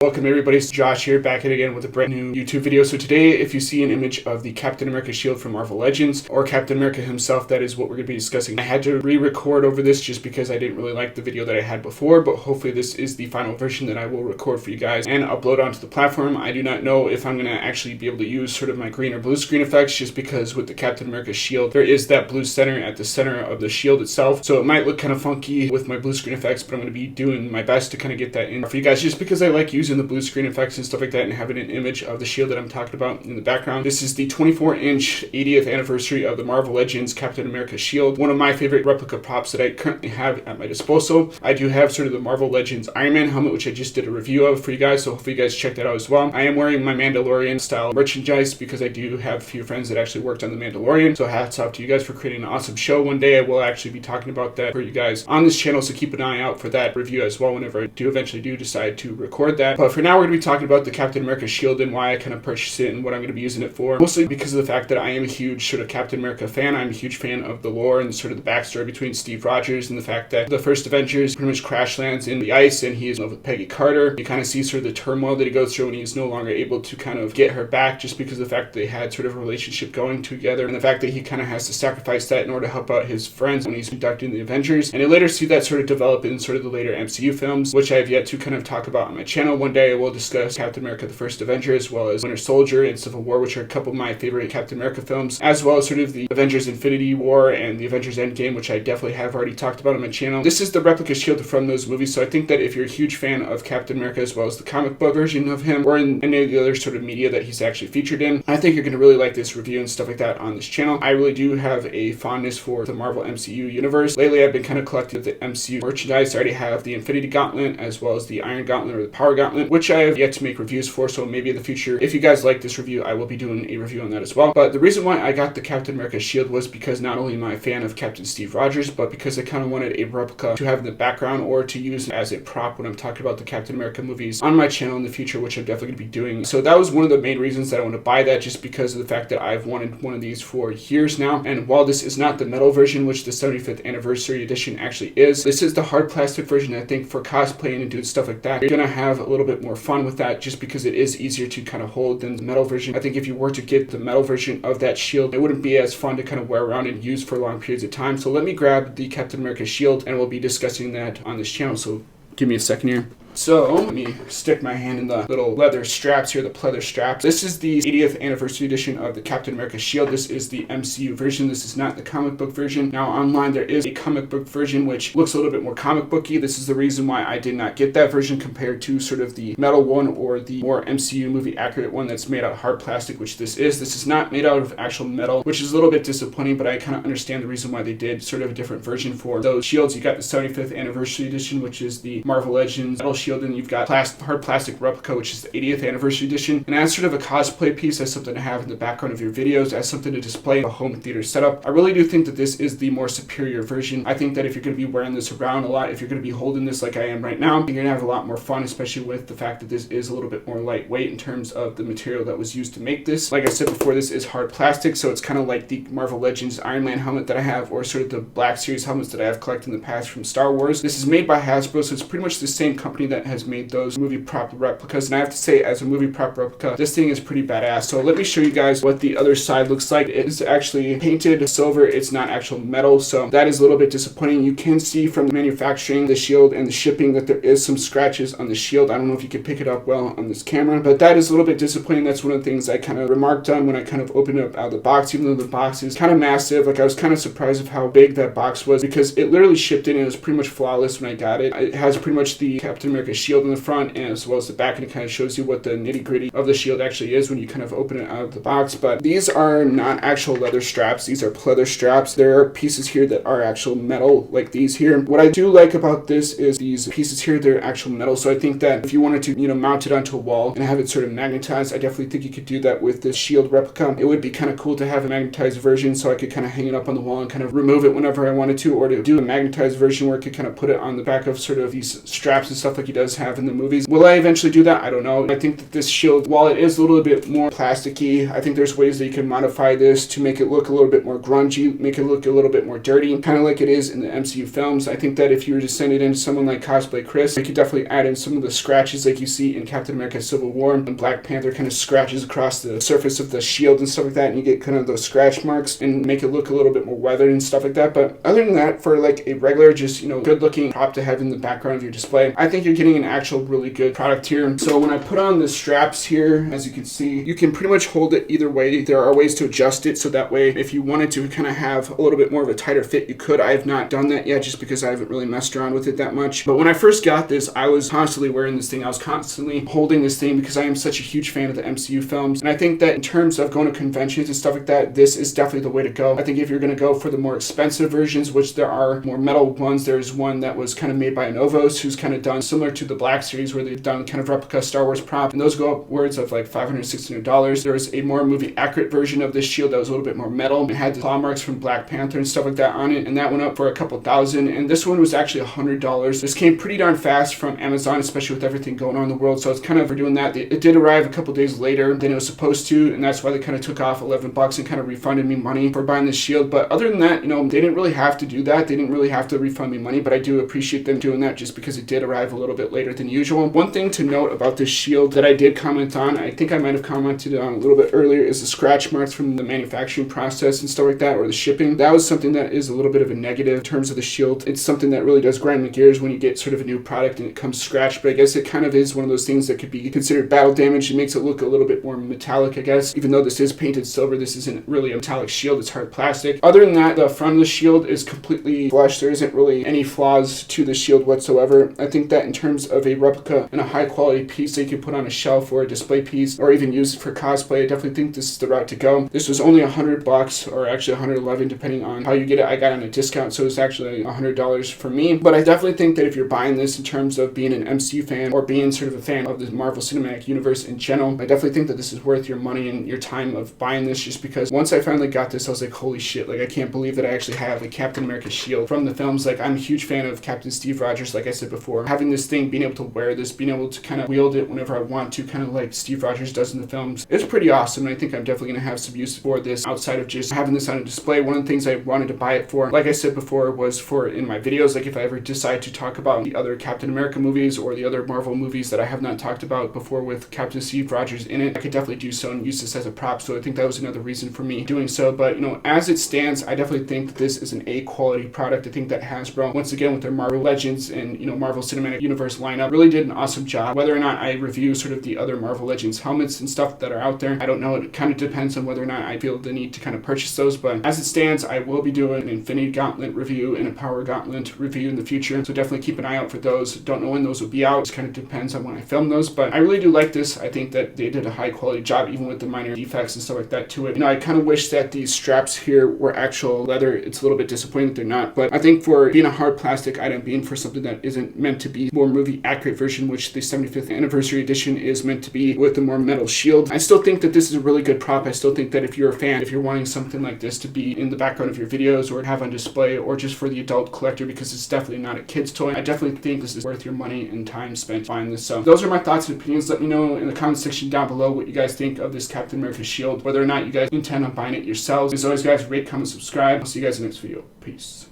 Welcome everybody, it's Josh here, back at it again with a brand new YouTube video. So today, if you see an image of the Captain America shield from Marvel Legends, or Captain America himself, that is what we're going to be discussing. I had to re-record over this just because I didn't really like the video that I had before, but hopefully this is the final version that I will record for you guys and upload onto the platform. I do not know if I'm going to actually be able to use sort of my green or blue screen effects, just because with the Captain America shield, there is that blue center at the center of the shield itself. So it might look kind of funky with my blue screen effects, but I'm going to be doing my best to kind of get that in for you guys, just because I like using the blue screen effects and stuff like that and having an image of the shield that I'm talking about in the background. This is the 24-inch 80th anniversary of the Marvel Legends Captain America shield, one of my favorite replica props that I currently have at my disposal. I do have sort of the Marvel Legends Iron Man helmet, which I just did a review of for you guys, so hopefully you guys check that out as well. I am wearing my Mandalorian style merchandise because I do have a few friends that actually worked on the Mandalorian, so hats off to you guys for creating an awesome show. One day I will actually be talking about that for you guys on this channel, so keep an eye out for that review as well whenever I do eventually decide to record that. But for now, we're going to be talking about the Captain America shield and why I kind of purchased it and what I'm going to be using it for. Mostly because of the fact that I am a huge sort of Captain America fan. I'm a huge fan of the lore and sort of the backstory between Steve Rogers and the fact that the first Avengers pretty much crash lands in the ice and he is in love with Peggy Carter. You kind of see sort of the turmoil that he goes through when he's no longer able to kind of get her back, just because of the fact that they had sort of a relationship going together, and the fact that he kind of has to sacrifice that in order to help out his friends when he's conducting the Avengers. And you later see that sort of develop in sort of the later MCU films, which I have yet to kind of talk about on my channel. One day I will discuss Captain America the First Avenger, as well as Winter Soldier and Civil War, which are a couple of my favorite Captain America films, as well as sort of the Avengers Infinity War and the Avengers Endgame, which I definitely have already talked about on my channel. This is the replica shield from those movies, so I think that if you're a huge fan of Captain America, as well as the comic book version of him, or in any of the other sort of media that he's actually featured in, I think you're going to really like this review and stuff like that on this channel. I really do have a fondness for the Marvel MCU universe. Lately, I've been kind of collecting the MCU merchandise. I already have the Infinity Gauntlet, as well as the Iron Gauntlet or the Power Gauntlet, which I have yet to make reviews for, so maybe in the future, if you guys like this review, I will be doing a review on that as well. But the reason why I got the Captain America shield was because not only am I a fan of Captain Steve Rogers, but because I kind of wanted a replica to have in the background or to use as a prop when I'm talking about the Captain America movies on my channel in the future, which I'm definitely going to be doing. So that was one of the main reasons that I wanted to buy that, just because of the fact that I've wanted one of these for years now. And while this is not the metal version, which the 75th anniversary edition actually is, this is the hard plastic version. I think for cosplaying and doing stuff like that, you're going to have a little bit more fun with that, just because it is easier to kind of hold than the metal version. I think if you were to get the metal version of that shield, it wouldn't be as fun to kind of wear around and use for long periods of time. So let me grab the Captain America shield and we'll be discussing that on this channel. So give me a second here. So let me stick my hand in the little leather straps here, the pleather straps. This is the 80th anniversary edition of the Captain America shield. This is the MCU version. This is not the comic book version. Now online there is a comic book version which looks a little bit more comic booky. This is the reason why I did not get that version compared to sort of the metal one or the more MCU movie accurate one that's made out of hard plastic, which this is. This is not made out of actual metal, which is a little bit disappointing, but I kind of understand the reason why they did sort of a different version for those shields. You got the 75th anniversary edition, which is the Marvel Legends metal shield, and you've got hard plastic replica, which is the 80th anniversary edition. And as sort of a cosplay piece, as something to have in the background of your videos, as something to display in a home theater setup, I really do think that this is the more superior version. I think that if you're going to be wearing this around a lot, if you're going to be holding this like I am right now, you're going to have a lot more fun, especially with the fact that this is a little bit more lightweight in terms of the material that was used to make this. Like I said before, this is hard plastic, so it's kind of like the Marvel Legends Iron Man helmet that I have, or sort of the Black Series helmets that I have collected in the past from Star Wars. This is made by Hasbro, so it's pretty much the same company that has made those movie prop replicas, and I have to say, as a movie prop replica, this thing is pretty badass. So let me show you guys what the other side looks like. It is actually painted silver. It's not actual metal, so that is a little bit disappointing. You can see from manufacturing the shield and the shipping that there is some scratches on the shield. I don't know if you can pick it up well on this camera, but that is a little bit disappointing. That's one of the things I kind of remarked on when I kind of opened it up out of the box, even though the box is kind of massive. Like, I was kind of surprised of how big that box was, because it literally shipped in. It was pretty much flawless when I got it. It has pretty much the Captain America shield in the front and as well as the back, and it kind of shows you what the nitty-gritty of the shield actually is when you kind of open it out of the box. But these are not actual leather straps. These are pleather straps. There are pieces here that are actual metal, like these here. What I do like about this is these pieces here, they're actual metal. So I think that if you wanted to, mount it onto a wall and have it sort of magnetized, I definitely think you could do that with this shield replica. It would be kind of cool to have a magnetized version, so I could kind of hang it up on the wall and kind of remove it whenever I wanted to, or to do a magnetized version where I could kind of put it on the back of sort of these straps and stuff like he does have in the movies. Will I eventually do that? I don't know. I think that this shield, while it is a little bit more plasticky, I think there's ways that you can modify this to make it look a little bit more grungy, make it look a little bit more dirty, kind of like it is in the MCU films. I think that if you were to send it into someone like Cosplay Chris, you could definitely add in some of the scratches like you see in Captain America Civil War, and Black Panther kind of scratches across the surface of the shield and stuff like that, and you get kind of those scratch marks and make it look a little bit more weathered and stuff like that. But other than that, for like a regular, just, you know, good looking prop to have in the background of your display, I think you're getting an actual really good product here. So when I put on the straps here, as you can see, you can pretty much hold it either way. There are ways to adjust it so that way if you wanted to kind of have a little bit more of a tighter fit, you could. I have not done that yet just because I haven't really messed around with it that much. But when I first got this, I was constantly wearing this thing. I was constantly holding this thing because I am such a huge fan of the MCU films. And I think that in terms of going to conventions and stuff like that, this is definitely the way to go. I think if you're going to go for the more expensive versions, which there are more metal ones, there's one that was kind of made by Novos, who's kind of done similar to the Black Series, where they've done kind of replica Star Wars prop, and those go upwards of like $500, $600. There was a more movie accurate version of this shield that was a little bit more metal. It had the claw marks from Black Panther and stuff like that on it, and that went up for a couple thousand, and this one was actually $100. This came pretty darn fast from Amazon, especially with everything going on in the world, so it's kind of for doing that. It did arrive a couple days later than it was supposed to, and that's why they kind of took off $11 and kind of refunded me money for buying this shield. But other than that, you know, they didn't really have to do that. They didn't really have to refund me money, but I do appreciate them doing that just because it did arrive a little bit later than usual. One thing to note about this shield that I did comment on, I think I might have commented on a little bit earlier, is the scratch marks from the manufacturing process and stuff like that, or the shipping. That was something that is a little bit of a negative in terms of the shield. It's something that really does grind my gears when you get sort of a new product and it comes scratched, but I guess it kind of is one of those things that could be considered battle damage. It makes it look a little bit more metallic, I guess. Even though this is painted silver, this isn't really a metallic shield, it's hard plastic. Other than that, the front of the shield is completely flush. There isn't really any flaws to the shield whatsoever. I think that in terms of a replica and a high quality piece that you could put on a shelf or a display piece, or even use it for cosplay, I definitely think this is the route to go. This was only $100, or actually $111 depending on how you get it. I got it on a discount, so it's actually $100 for me. But I definitely think that if you're buying this in terms of being an MCU fan or being sort of a fan of the Marvel Cinematic Universe in general, I definitely think that this is worth your money and your time of buying this, just because once I finally got this, I was like, holy shit, like I can't believe that I actually have a Captain America shield from the films. Like, I'm a huge fan of Captain Steve Rogers, like I said before. Having this thing, being able to wear this, being able to kind of wield it whenever I want to, kind of like Steve Rogers does in the films, it's pretty awesome, and I think I'm definitely going to have some use for this outside of just having this on a display. One of the things I wanted to buy it for, like I said before, was for in my videos, like if I ever decide to talk about the other Captain America movies or the other Marvel movies that I have not talked about before with Captain Steve Rogers in it, I could definitely do so and use this as a prop. So I think that was another reason for me doing so. But, you know, as it stands, I definitely think that this is an A quality product. I think that Hasbro, once again with their Marvel Legends and, you know, Marvel Cinematic Universe lineup, really did an awesome job. Whether or not I review sort of the other Marvel Legends helmets and stuff that are out there, I don't know. It kind of depends on whether or not I feel the need to kind of purchase those. But as it stands, I will be doing an Infinity Gauntlet review and a Power Gauntlet review in the future. So definitely keep an eye out for those. Don't know when those will be out. It kind of depends on when I film those. But I really do like this. I think that they did a high quality job, even with the minor defects and stuff like that to it. You know, I kind of wish that these straps here were actual leather. It's a little bit disappointing that they're not. But I think for being a hard plastic item, being for something that isn't meant to be more movie accurate version, which the 75th anniversary edition is meant to be with the more metal shield, I still think that this is a really good prop. I still think that if you're a fan, if you're wanting something like this to be in the background of your videos or have on display, or just for the adult collector, because it's definitely not a kid's toy, I definitely think this is worth your money and time spent buying this. So those are my thoughts and opinions. Let me know in the comment section down below what you guys think of this Captain America shield, whether or not you guys intend on buying it yourselves. As always, guys, rate, comment, subscribe. I'll see you guys in the next video. Peace.